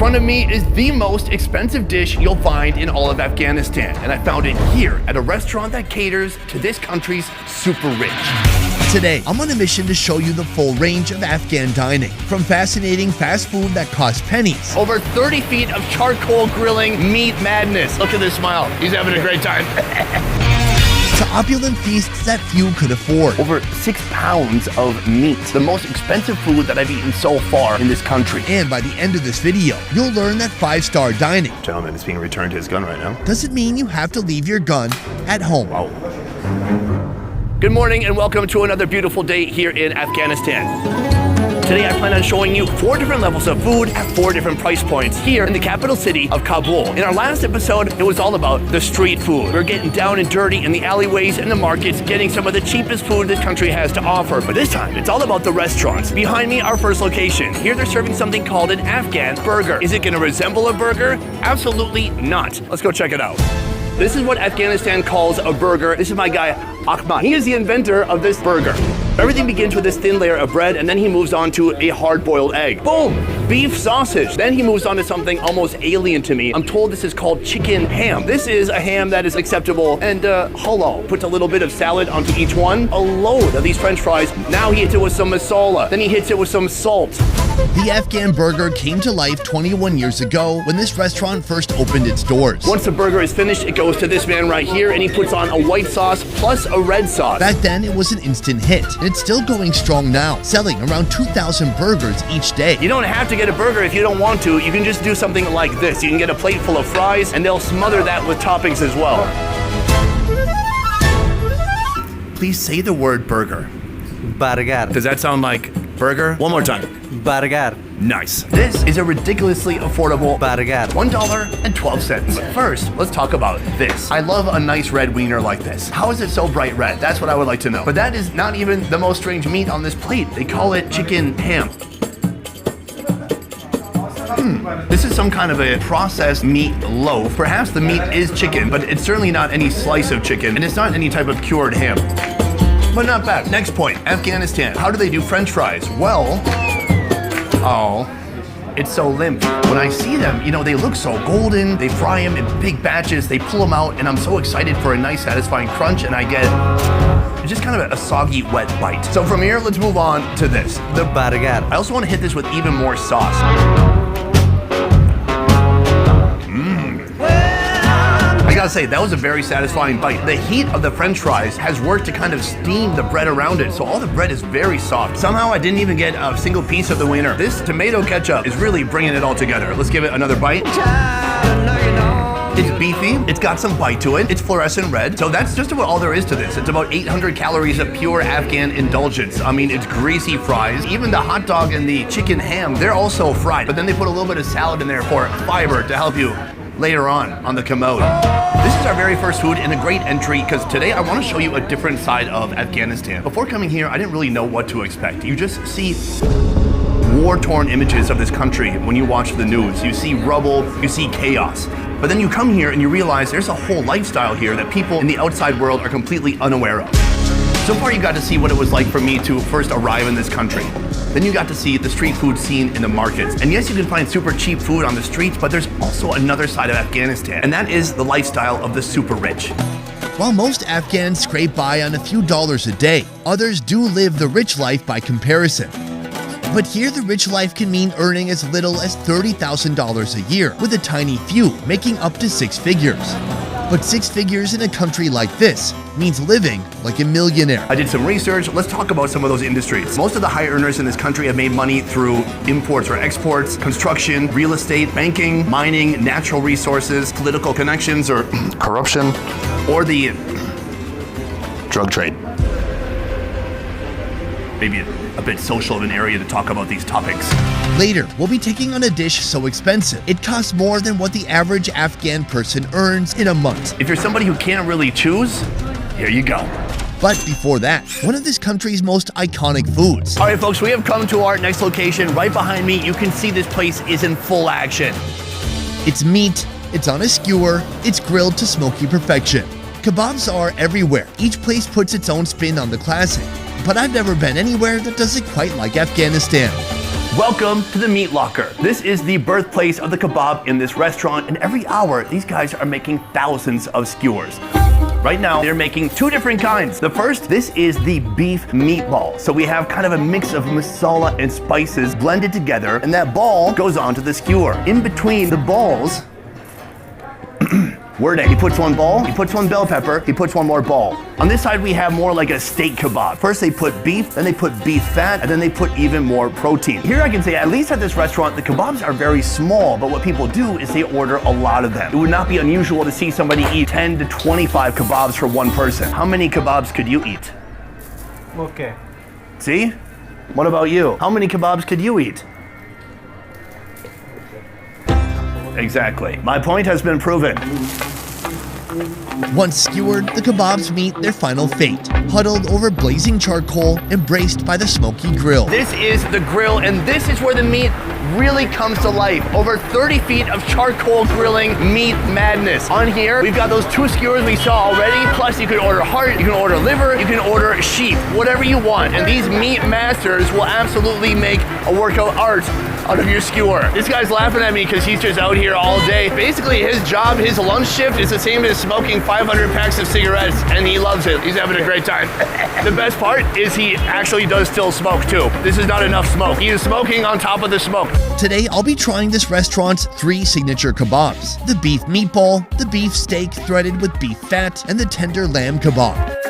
front of me is the most expensive dish you'll find in all of Afghanistan, and I found it here at a restaurant that caters to this country's super rich. Today, I'm on a mission to show you the full range of Afghan dining, from fascinating fast food that costs pennies, Over 30 feet of charcoal grilling meat madness. Look at this smile. He's having a great time. to opulent feasts that few could afford. Over 6 pounds of meat. The most expensive food that I've eaten so far in this country. And by the end of this video, you'll learn that 5-star dining Gentleman is being returned his gun right now. doesn't mean you have to leave your gun at home. Wow. Good morning and welcome to another beautiful day here in Afghanistan. Today I plan on showing you 4 different levels of food at 4 different price points here in the capital city of Kabul. In our last episode, it was all about the street food. We're getting down and dirty in the alleyways and the markets, getting some of the cheapest food this country has to offer. But this time, it's all about the restaurants. Behind me, our first location. Here they're serving something called an Afghan burger. Is it going to resemble a burger? Absolutely not. Let's go check it out. This is what Afghanistan calls a burger. This is my guy, Ahmad. He is the inventor of this burger. Everything begins with this thin layer of bread, and then he moves on to a hard-boiled egg. Boom! Beef sausage. Then he moves on to something almost alien to me. I'm told this is called chicken ham. This is a ham that is acceptable and halal. Puts a little bit of salad onto each one. A load of these French fries. Now he hits it with some masala. Then he hits it with some salt. The Afghan burger came to life 21 years ago when this restaurant first opened its doors. Once the burger is finished, it goes to this man right here, and he puts on a white sauce plus a red sauce. Back then, it was an instant hit, and it's still going strong now, selling around 2,000 burgers each day. You don't have to get a burger if you don't want to. You can just do something like this. You can get a plate full of fries, and they'll smother that with toppings as well. Please say the word burger. Burger. Does that sound like burger? One more time. Burger. Nice. This is a ridiculously affordable Burger. $1.12. But first, let's talk about this. I love a nice red wiener like this. How is it so bright red? That's what I would like to know. But that is not even the most strange meat on this plate. They call it chicken ham. This is some kind of a processed meat loaf. Perhaps the meat is chicken, but it's certainly not any slice of chicken, and it's not any type of cured ham. But not bad. Next point, Afghanistan. How do they do French fries? Well, oh, it's so limp. When I see them, you know, they look so golden. They fry them in big batches. They pull them out, and I'm so excited for a nice, satisfying crunch, and I get it's just kind of a soggy, wet bite. So from here, let's move on to this. The burger. I also want to hit this with even more sauce. I gotta say, that was a very satisfying bite. The heat of the French fries has worked to kind of steam the bread around it, so all the bread is very soft. Somehow I didn't even get a single piece of the wiener. This tomato ketchup is really bringing it all together. Let's give it another bite. It's beefy, it's got some bite to it, it's fluorescent red. So that's just about all there is to this. It's about 800 calories of pure Afghan indulgence. I mean, it's greasy fries. Even the hot dog and the chicken ham, they're also fried. But then they put a little bit of salad in there for fiber to help you later on the commode. This is our very first food and a great entry because today I want to show you a different side of Afghanistan. Before coming here, I didn't really know what to expect. You just see war-torn images of this country when you watch the news. You see rubble, you see chaos. But then you come here and you realize there's a whole lifestyle here that people in the outside world are completely unaware of. So far you got to see what it was like for me to first arrive in this country. Then you got to see the street food scene in the markets. And yes, you can find super cheap food on the streets, but there's also another side of Afghanistan, and that is the lifestyle of the super rich. While most Afghans scrape by on a few dollars a day, others do live the rich life by comparison. But here the rich life can mean earning as little as $30,000 a year, with a tiny few making up to 6 figures. But 6 figures in a country like this means living like a millionaire. I did some research. Let's talk about some of those industries. Most of the high earners in this country have made money through imports or exports, construction, real estate, banking, mining, natural resources, political connections or corruption, or the drug trade. Maybe a bit social of an area to talk about these topics. Later, we'll be taking on a dish so expensive, it costs more than what the average Afghan person earns in a month. If you're somebody who can't really choose, here you go. But before that, one of this country's most iconic foods. All right, folks, we have come to our next location. Right behind me, you can see this place is in full action. It's meat, it's on a skewer, it's grilled to smoky perfection. Kebabs are everywhere. Each place puts its own spin on the classic. But I've never been anywhere that does it quite like Afghanistan. Welcome to the Meat Locker. This is the birthplace of the kebab in this restaurant, and every hour, these guys are making thousands of skewers. Right now, they're making two different kinds. The first, this is the beef meatball. So we have kind of a mix of masala and spices blended together, and that ball goes onto the skewer. In between the balls, Wording. He puts one ball, he puts one bell pepper, he puts one more ball. On this side, we have more like a steak kebab. First they put beef, then they put beef fat, and then they put even more protein. Here I can say, at least at this restaurant, the kebabs are very small, but what people do is they order a lot of them. It would not be unusual to see somebody eat 10 to 25 kebabs for one person. How many kebabs could you eat? Okay. See? What about you? How many kebabs could you eat? Exactly. My point has been proven. Once skewered, the kebabs meet their final fate, huddled over blazing charcoal, embraced by the smoky grill. This is the grill, and this is where the meat really comes to life. Over 30 feet of charcoal grilling meat madness. On here, we've got those two skewers we saw already, plus you can order heart, you can order liver, you can order sheep, whatever you want. And these meat masters will absolutely make a workout art out of your skewer. This guy's laughing at me because he's just out here all day. Basically, his job, his lunch shift is the same as smoking 500 packs of cigarettes, and he loves it. He's having a great time. The best part is he actually does still smoke too. This is not enough smoke. He is smoking on top of the smoke. Today, I'll be trying this restaurant's 3 signature kebabs: the beef meatball, the beef steak threaded with beef fat, and the tender lamb kebab.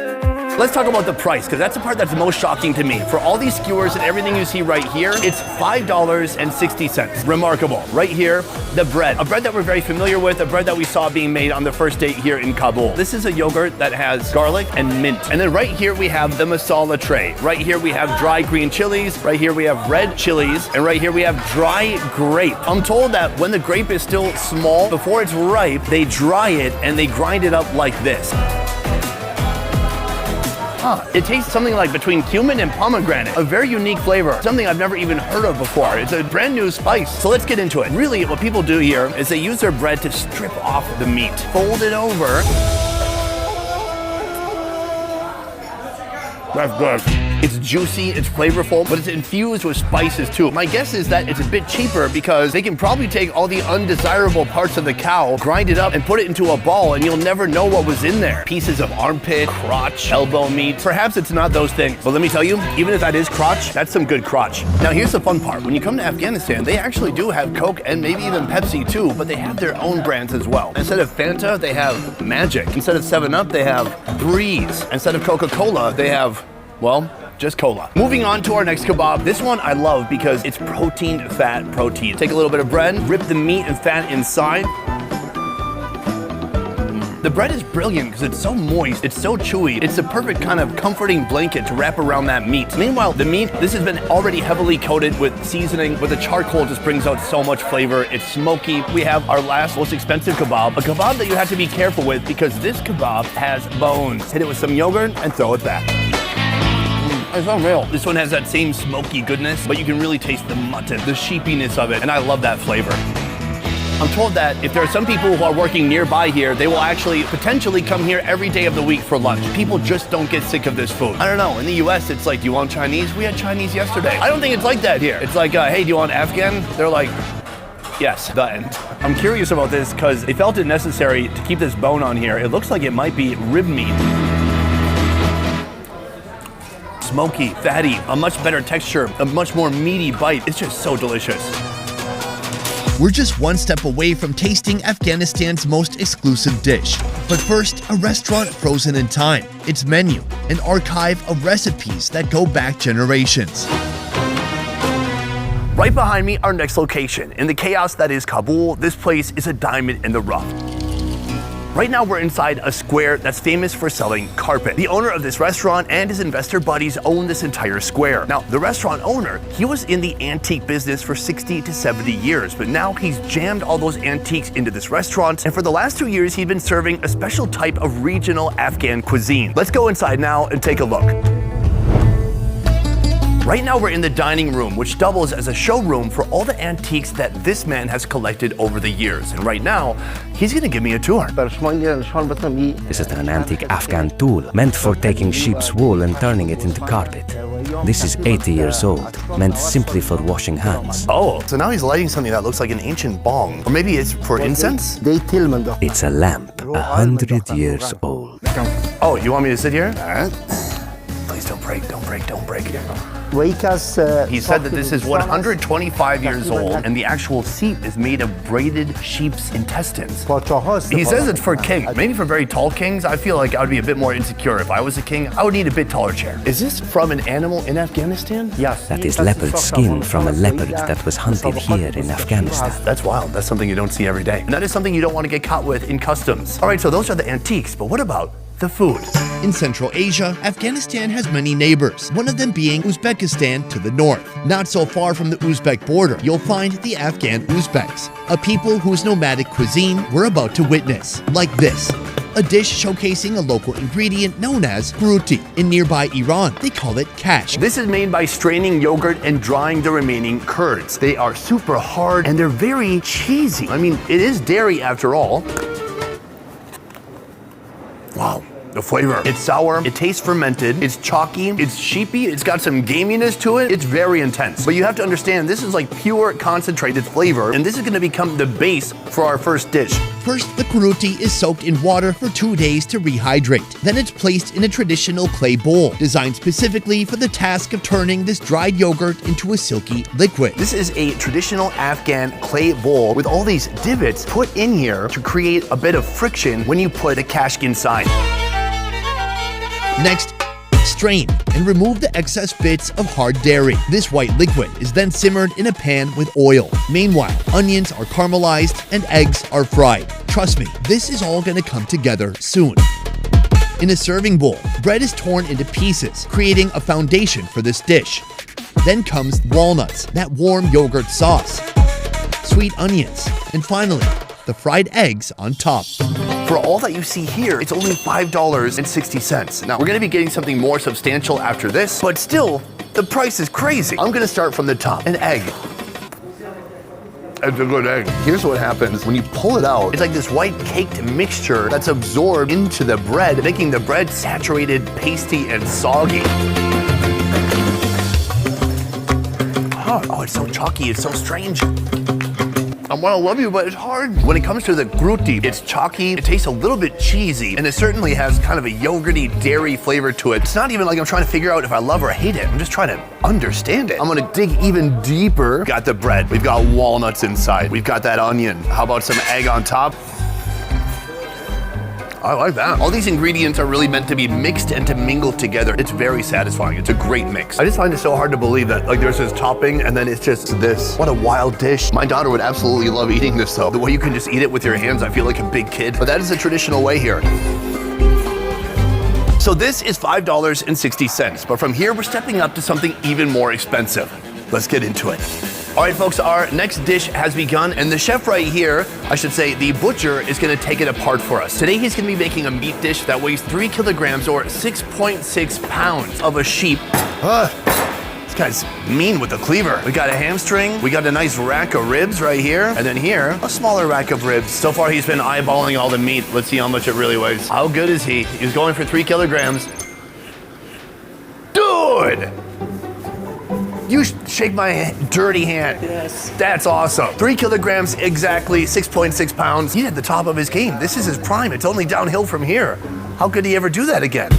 Let's talk about the price, because that's the part that's the most shocking to me. For all these skewers and everything you see right here, it's $5.60. Remarkable. Right here, the bread. A bread that we're very familiar with, a bread that we saw being made on the first date here in Kabul. This is a yogurt that has garlic and mint. And then right here we have the masala tray. Right here we have dry green chilies. Right here we have red chilies. And right here we have dry grape. I'm told that when the grape is still small, before it's ripe, they dry it and they grind it up like this. It tastes something like between cumin and pomegranate. A very unique flavor. Something I've never even heard of before. It's a brand new spice. So let's get into it. Really, what people do here is they use their bread to strip off the meat. Fold it over. That's good. It's juicy, it's flavorful, but it's infused with spices too. My guess is that it's a bit cheaper because they can probably take all the undesirable parts of the cow, grind it up, and put it into a ball, and you'll never know what was in there. Pieces of armpit, crotch, elbow meat. Perhaps it's not those things. But let me tell you, even if that is crotch, that's some good crotch. Now here's the fun part. When you come to Afghanistan, they actually do have Coke and maybe even Pepsi too, but they have their own brands as well. Instead of Fanta, they have Magic. Instead of 7-Up, they have Breeze. Instead of Coca-Cola, they have, well, just cola. Moving on to our next kebab. This one I love because it's protein, fat, protein. Take a little bit of bread, rip the meat and fat inside. The bread is brilliant because it's so moist, it's so chewy. It's the perfect kind of comforting blanket to wrap around that meat. Meanwhile, the meat, this has been already heavily coated with seasoning, but the charcoal just brings out so much flavor. It's smoky. We have our last most expensive kebab, a kebab that you have to be careful with because this kebab has bones. Hit it with some yogurt and throw it back. It's unreal. This one has that same smoky goodness, but you can really taste the mutton, the sheepiness of it, and I love that flavor. I'm told that if there are some people who are working nearby here, they will actually potentially come here every day of the week for lunch. People just don't get sick of this food. I don't know, in the US, it's like, do you want Chinese? We had Chinese yesterday. I don't think it's like that here. It's like, hey, do you want Afghan? They're like, yes, the end. I'm curious about this because they felt it necessary to keep this bone on here. It looks like it might be rib meat. Smoky, fatty, a much better texture, a much more meaty bite. It's just so delicious. We're just one step away from tasting Afghanistan's most exclusive dish. But first, a restaurant frozen in time, its menu, an archive of recipes that go back generations. Right behind me, our next location. In the chaos that is Kabul, this place is a diamond in the rough. Right now we're inside a square that's famous for selling carpet. The owner of this restaurant and his investor buddies own this entire square. Now, the restaurant owner, he was in the antique business for 60 to 70 years, but now he's jammed all those antiques into this restaurant, and for the last 2 years, he's been serving a special type of regional Afghan cuisine. Let's go inside now and take a look. Right now we're in the dining room, which doubles as a showroom for all the antiques that this man has collected over the years. And right now, he's gonna give me a tour. This is an antique Afghan tool meant for taking sheep's wool and turning it into carpet. This is 80 years old, meant simply for washing hands. Oh, so now he's lighting something that looks like an ancient bong. Or maybe it's for incense? It's a lamp, 100 years old. Oh, you want me to sit here? Please don't break, don't break, don't break. He said that this is 125 years old and the actual seat is made of braided sheep's intestines. He says it's for kings. Maybe for very tall kings, I feel like I would be a bit more insecure. If I was a king, I would need a bit taller chair. Is this from an animal in Afghanistan? Yes. That is leopard skin from a leopard that was hunted here in Afghanistan. That's wild. That's something you don't see every day. And that is something you don't want to get caught with in customs. All right, so those are the antiques, but what about the food? In Central Asia, Afghanistan has many neighbors, one of them being Uzbekistan to the north. Not so far from the Uzbek border, you'll find the Afghan Uzbeks, a people whose nomadic cuisine we're about to witness, like this. A dish showcasing a local ingredient known as gruti. In nearby Iran, they call it kash. This is made by straining yogurt and drying the remaining curds. They are super hard and they're very cheesy. I mean, it is dairy after all. Wow. The flavor. It's sour, it tastes fermented, it's chalky, it's sheepy, it's got some gaminess to it, it's very intense. But you have to understand, this is like pure concentrated flavor, and this is gonna become the base for our first dish. First, the kuruti is soaked in water for 2 days to rehydrate. Then it's placed in a traditional clay bowl, designed specifically for the task of turning this dried yogurt into a silky liquid. This is a traditional Afghan clay bowl with all these divots put in here to create a bit of friction when you put the kash inside. Next, strain and remove the excess bits of hard dairy. This white liquid is then simmered in a pan with oil. Meanwhile, onions are caramelized and eggs are fried. Trust me, this is all gonna come together soon. In a serving bowl, bread is torn into pieces, creating a foundation for this dish. Then comes walnuts, that warm yogurt sauce, sweet onions, and finally, the fried eggs on top. For all that you see here, it's only $5.60. Now, we're gonna be getting something more substantial after this, but still, the price is crazy. I'm gonna start from the top. An egg. It's a good egg. Here's what happens when you pull it out. It's like this white caked mixture that's absorbed into the bread, making the bread saturated, pasty, and soggy. Oh, it's so chalky, it's so strange. I want to love you, but it's hard. When it comes to the gruti, it's chalky, it tastes a little bit cheesy, and it certainly has kind of a yogurty, dairy flavor to it. It's not even like I'm trying to figure out if I love or hate it. I'm just trying to understand it. I'm gonna dig even deeper. Got the bread, we've got walnuts inside, we've got that onion. How about some egg on top? I like that. All these ingredients are really meant to be mixed and to mingle together. It's very satisfying. It's a great mix. I just find it so hard to believe that like there's this topping and then it's just this. What a wild dish. My daughter would absolutely love eating this though. The way you can just eat it with your hands, I feel like a big kid. But that is the traditional way here. So this is $5.60. But from here, we're stepping up to something even more expensive. Let's get into it. All right, folks, our next dish has begun, and the chef right here, I should say the butcher, is gonna take it apart for us. Today, he's gonna be making a meat dish that weighs 3 kilograms or 6.6 pounds of a sheep. This guy's mean with the cleaver. We got a hamstring, we got a nice rack of ribs right here, and then here, a smaller rack of ribs. So far, he's been eyeballing all the meat. Let's see how much it really weighs. How good is he? He's going for 3 kilograms. Dude! You shake my dirty hand. Yes. That's awesome. 3 kilograms exactly, 6.6 pounds. He's at the top of his game. This is his prime. It's only downhill from here. How could he ever do that again?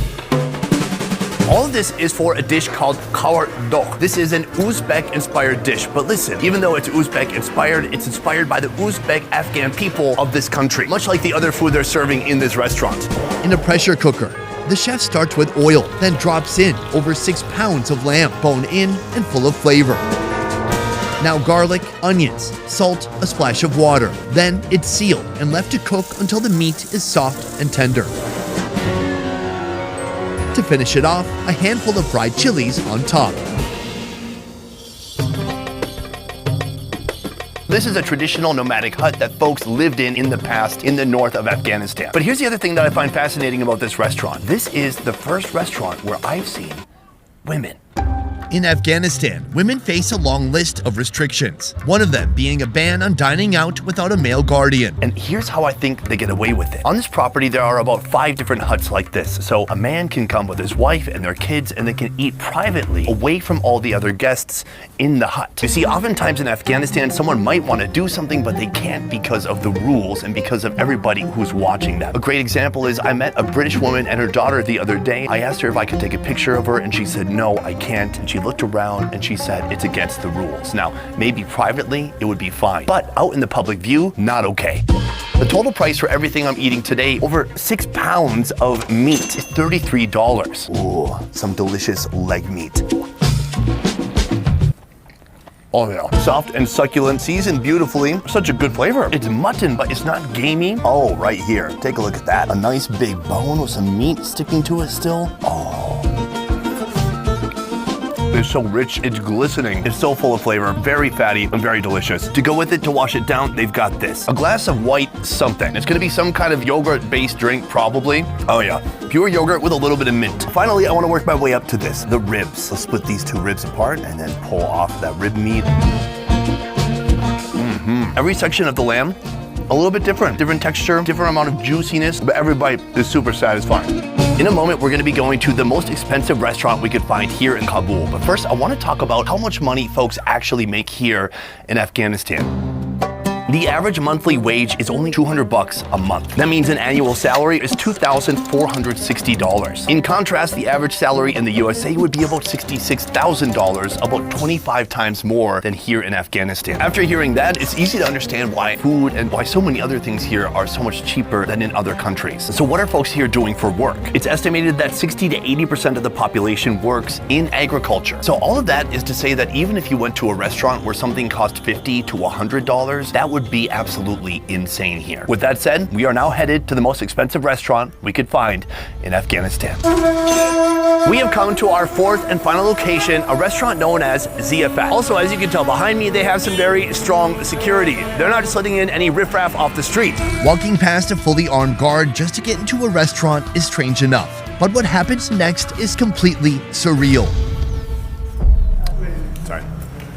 All of this is for a dish called خوردن. This is an Uzbek-inspired dish. But listen, even though it's Uzbek-inspired, it's inspired by the Uzbek Afghan people of this country, much like the other food they're serving in this restaurant. In a pressure cooker, the chef starts with oil, then drops in over 6 pounds of lamb, bone in and full of flavor. Now garlic, onions, salt, a splash of water. Then it's sealed and left to cook until the meat is soft and tender. To finish it off, a handful of fried chilies on top. This is a traditional nomadic hut that folks lived in the past in the north of Afghanistan. But here's the other thing that I find fascinating about this restaurant. This is the first restaurant where I've seen women. In Afghanistan, women face a long list of restrictions, one of them being a ban on dining out without a male guardian. And here's how I think they get away with it. On this property, there are about 5 different huts like this. So a man can come with his wife and their kids and they can eat privately away from all the other guests in the hut. You see, oftentimes in Afghanistan, someone might want to do something, but they can't because of the rules and because of everybody who's watching them. A great example is I met a British woman and her daughter the other day. I asked her if I could take a picture of her and she said, no, I can't. And she looked around and she said, it's against the rules. Now, maybe privately, it would be fine, but out in the public view, not okay. The total price for everything I'm eating today, over 6 pounds of meat, is $33. Ooh, some delicious leg meat. Oh yeah, soft and succulent, seasoned beautifully. Such a good flavor. It's mutton, but it's not gamey. Oh, right here, take a look at that. A nice big bone with some meat sticking to it still. Oh. It's so rich, it's glistening, it's so full of flavor, very fatty and very delicious. To go with it, to wash it down, they've got this. A glass of white something. It's gonna be some kind of yogurt-based drink, probably. Oh yeah, pure yogurt with a little bit of mint. Finally, I wanna work my way up to this, the ribs. Let's split these 2 ribs apart and then pull off that rib meat. Every section of the lamb, a little bit different texture, different amount of juiciness, but every bite is super satisfying. In a moment, we're gonna be going to the most expensive restaurant we could find here in Kabul. But first, I wanna talk about how much money folks actually make here in Afghanistan. The average monthly wage is only $200 a month. That means an annual salary is $2,460. In contrast, the average salary in the USA would be about $66,000, about 25 times more than here in Afghanistan. After hearing that, it's easy to understand why food and why so many other things here are so much cheaper than in other countries. So what are folks here doing for work? It's estimated that 60 to 80% of the population works in agriculture. So all of that is to say that even if you went to a restaurant where something cost $50 to $100, that would be absolutely insane here. With that said, we are now headed to the most expensive restaurant we could find in Afghanistan. We have come to our 4th and final location, a restaurant known as Ziyafat. Also, as you can tell behind me, they have some very strong security. They're not just letting in any riffraff off the street. Walking past a fully armed guard just to get into a restaurant is strange enough. But what happens next is completely surreal. Sorry.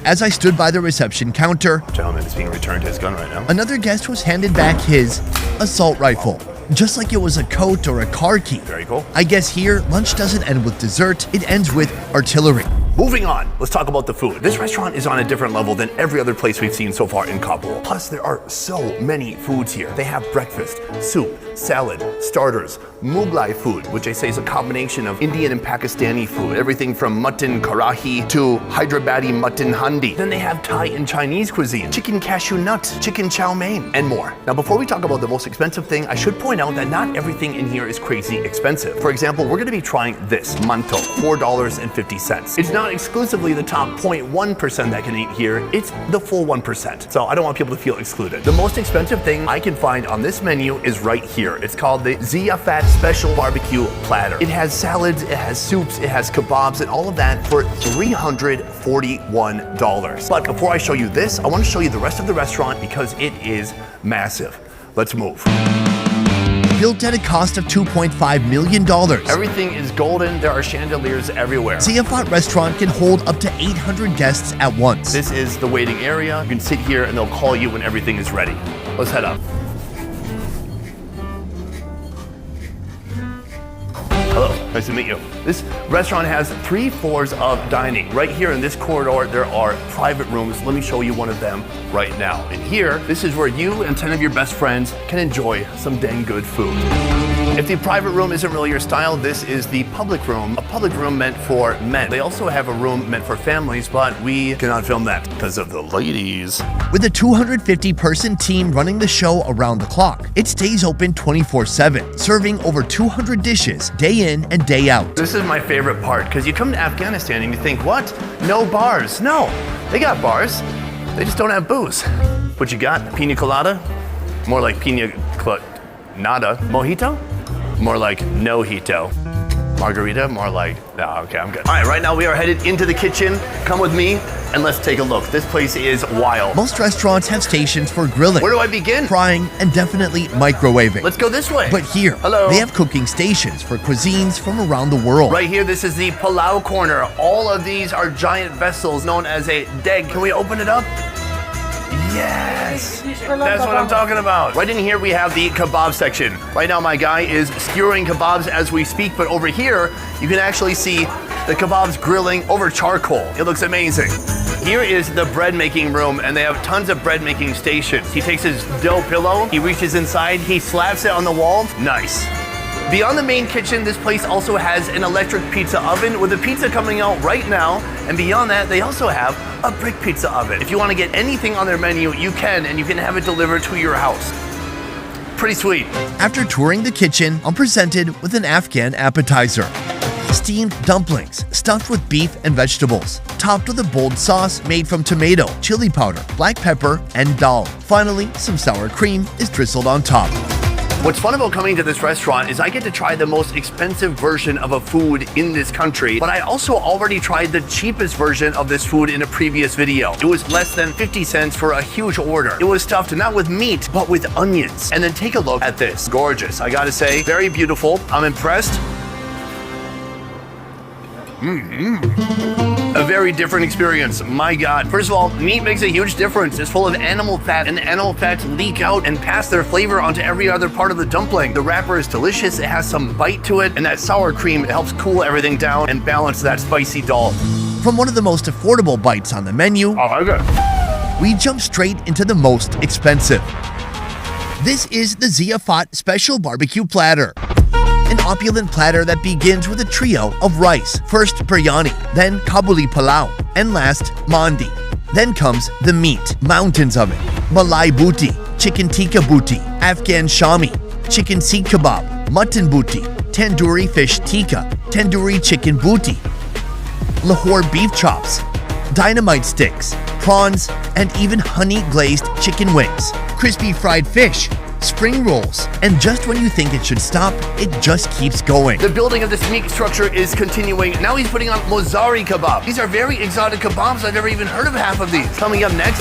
As I stood by the reception counter, Gentleman is being returned his gun right now. another guest was handed back his assault rifle, just like it was a coat or a car key. Very cool. I guess here, lunch doesn't end with dessert, it ends with artillery. Moving on, let's talk about the food. This restaurant is on a different level than every other place we've seen so far in Kabul. Plus, there are so many foods here. They have breakfast, soup, salad, starters, Mughlai food, which I say is a combination of Indian and Pakistani food. Everything from mutton karahi to Hyderabadi mutton handi. Then they have Thai and Chinese cuisine, chicken cashew nut, chicken chow mein, and more. Now, before we talk about the most expensive thing, I should point out that not everything in here is crazy expensive. For example, we're gonna be trying this, manto, $4.50. It's not exclusively the top 0.1% that can eat here, it's the full 1%. So I don't want people to feel excluded. The most expensive thing I can find on this menu is right here. It's called the Ziyafat Special Barbecue Platter. It has salads, it has soups, it has kebabs, and all of that for $341. But before I show you this, I want to show you the rest of the restaurant because it is massive. Let's move. Built at a cost of $2.5 million. Everything is golden, there are chandeliers everywhere. Ziyafat restaurant can hold up to 800 guests at once. This is the waiting area. You can sit here and they'll call you when everything is ready. Let's head up. Hello, nice to meet you. This restaurant has 3 floors of dining. Right here in this corridor, there are private rooms. Let me show you one of them right now. And here, this is where you and 10 of your best friends can enjoy some dang good food. If the private room isn't really your style, this is the public room, a public room meant for men. They also have a room meant for families, but we cannot film that because of the ladies. With a 250-person team running the show around the clock, it stays open 24/7, serving over 200 dishes day in and day out. This is my favorite part because you come to Afghanistan and you think, what? No bars. No, they got bars. They just don't have booze. What you got? Pina colada? More like pina nada. Mojito? More like no-hito. Margarita? More like, no, okay, I'm good. All right, right now we are headed into the kitchen. Come with me and let's take a look. This place is wild. Most restaurants have stations for grilling, Where do I begin? frying, and definitely microwaving. Let's go this way. But here, Hello. they have cooking stations for cuisines from around the world. Right here, this is the Palau corner. All of these are giant vessels known as a deg. Can we open it up? Yes! That's what I'm talking about. Right in here, we have the kebab section. Right now, my guy is skewering kebabs as we speak, but over here, you can actually see the kebabs grilling over charcoal. It looks amazing. Here is the bread making room, and they have tons of bread making stations. He takes his dough pillow, he reaches inside, he slaps it on the wall. Nice. Beyond the main kitchen, this place also has an electric pizza oven with a pizza coming out right now. And beyond that, they also have a brick pizza oven. If you want to get anything on their menu, you can, and you can have it delivered to your house. Pretty sweet. After touring the kitchen, I'm presented with an Afghan appetizer. Steamed dumplings stuffed with beef and vegetables, topped with a bold sauce made from tomato, chili powder, black pepper, and dal. Finally, some sour cream is drizzled on top. What's fun about coming to this restaurant is I get to try the most expensive version of a food in this country, but I also already tried the cheapest version of this food in a previous video. It was less than 50 cents for a huge order. It was stuffed not with meat, but with onions. And then take a look at this. Gorgeous, I gotta say. Very beautiful. I'm impressed. A very different experience, my God. First of all, meat makes a huge difference. It's full of animal fat, and animal fats leak out and pass their flavor onto every other part of the dumpling. The wrapper is delicious, it has some bite to it, and that sour cream helps cool everything down and balance that spicy dal. From one of the most affordable bites on the menu, we jump straight into the most expensive. This is the Ziyafat Special Barbecue Platter. An opulent platter that begins with a trio of rice. First biryani, then Kabuli palau, and last mandi. Then comes the meat, mountains of it. Malai booty, chicken tikka booty, Afghan shami, chicken seekh kebab, mutton booty, tandoori fish tikka, tandoori chicken booty, Lahore beef chops, dynamite sticks, prawns, and even honey glazed chicken wings, crispy fried fish, spring rolls, and just when you think it should stop, it just keeps going. The building of this meat structure is continuing. Now he's putting on mozari kebab. These are very exotic kebabs. I've never even heard of half of these. Coming up next,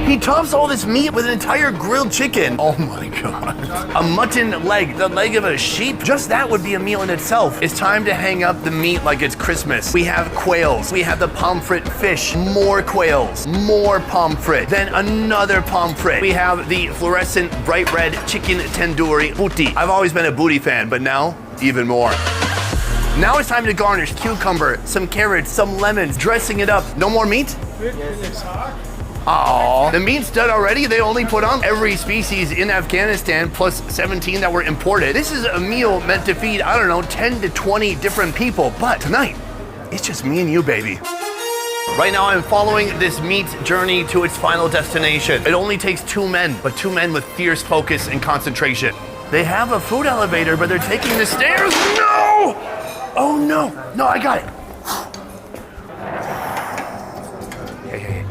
he tops all this meat with an entire grilled chicken. Oh my God. A mutton leg, the leg of a sheep. Just that would be a meal in itself. It's time to hang up the meat like it's Christmas. We have quails. We have the pomfret fish. More quails. More pomfret. Then another pomfret. We have the fluorescent bright red chicken tandoori booty. I've always been a booty fan, but now even more. Now it's time to garnish cucumber, some carrots, some lemons, dressing it up. No more meat? Oh, the meat's done already? They only put on every species in Afghanistan plus 17 that were imported. This is a meal meant to feed, I don't know, 10 to 20 different people. But tonight, it's just me and you, baby. Right now, I'm following this meat journey to its final destination. It only takes two men, but two men with fierce focus and concentration. They have a food elevator, but they're taking the stairs. No! Oh no, no, I got it. Hey.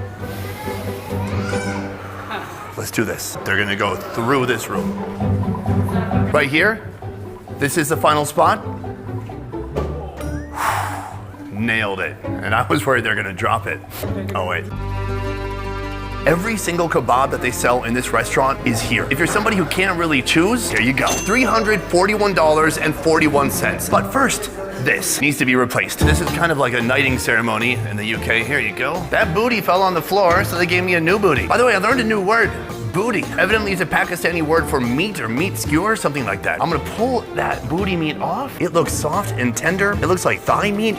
Let's do this. They're gonna go through this room. Right here, this is the final spot. Nailed it. And I was worried they're gonna drop it. Oh wait. Every single kebab that they sell in this restaurant is here. If you're somebody who can't really choose, here you go. $341.41. But first, this needs to be replaced. This is kind of like a knighting ceremony in the UK. Here you go. That booty fell on the floor, so they gave me a new booty. By the way, I learned a new word. Booty. Evidently it's a Pakistani word for meat or meat skewer, something like that. I'm gonna pull that booty meat off. It looks soft and tender. It looks like thigh meat.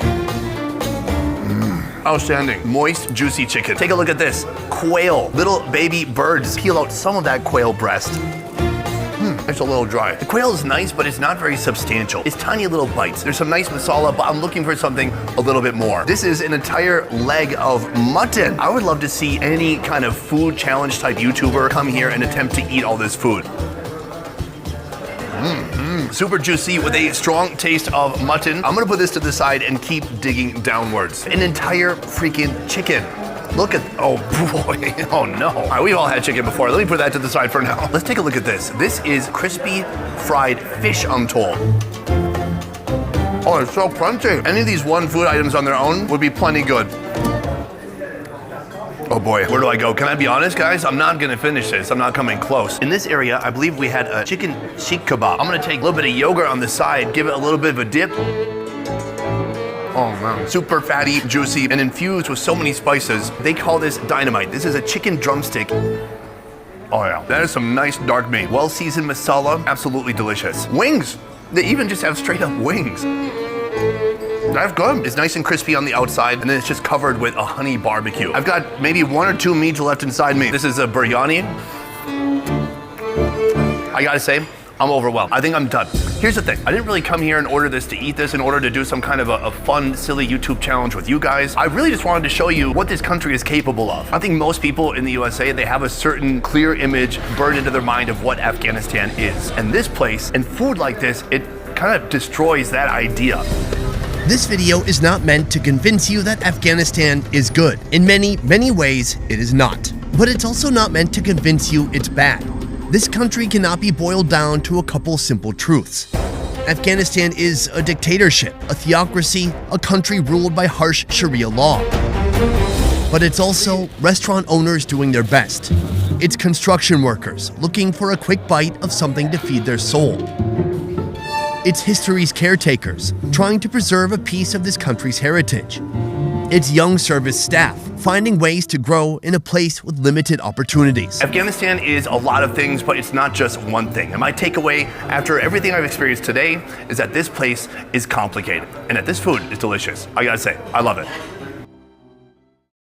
Outstanding. Moist, juicy chicken. Take a look at this. Quail. Little baby birds. Peel out some of that quail breast. It's a little dry. The quail is nice, but it's not very substantial. It's tiny little bites. There's some nice masala, but I'm looking for something a little bit more. This is an entire leg of mutton. I would love to see any kind of food challenge type YouTuber come here and attempt to eat all this food. Super juicy with a strong taste of mutton. I'm gonna put this to the side and keep digging downwards. An entire freaking chicken. Look at, oh boy, oh no. All right, we've all had chicken before. Let me put that to the side for now. Let's take a look at this. This is crispy fried fish, I'm told. Oh, it's so crunchy. Any of these one food items on their own would be plenty good. Oh boy, where do I go? Can I be honest, guys? I'm not gonna finish this. I'm not coming close. In this area, I believe we had a chicken sheikh kebab. I'm gonna take a little bit of yogurt on the side, give it a little bit of a dip. Oh man. Super fatty, juicy, and infused with so many spices. They call this dynamite. This is a chicken drumstick. Oh yeah, that is some nice dark meat. Well-seasoned masala, absolutely delicious. Wings, they even just have straight up wings. That's good. It's nice and crispy on the outside, and then it's just covered with a honey barbecue. I've got maybe 1 or 2 meats left inside me. This is a biryani. I gotta say, I'm overwhelmed. I think I'm done. Here's the thing. I didn't really come here in order to eat this in order to do some kind of a fun, silly YouTube challenge with you guys. I really just wanted to show you what this country is capable of. I think most people in the USA, they have a certain clear image burned into their mind of what Afghanistan is. And this place, and food like this, it kind of destroys that idea. This video is not meant to convince you that Afghanistan is good. In many, many ways, it is not. But it's also not meant to convince you it's bad. This country cannot be boiled down to a couple simple truths. Afghanistan is a dictatorship, a theocracy, a country ruled by harsh Sharia law. But it's also restaurant owners doing their best. It's construction workers looking for a quick bite of something to feed their soul. It's history's caretakers trying to preserve a piece of this country's heritage. It's young service staff finding ways to grow in a place with limited opportunities. Afghanistan is a lot of things, but it's not just one thing. And my takeaway after everything I've experienced today is that this place is complicated and that this food is delicious. I gotta say, I love it.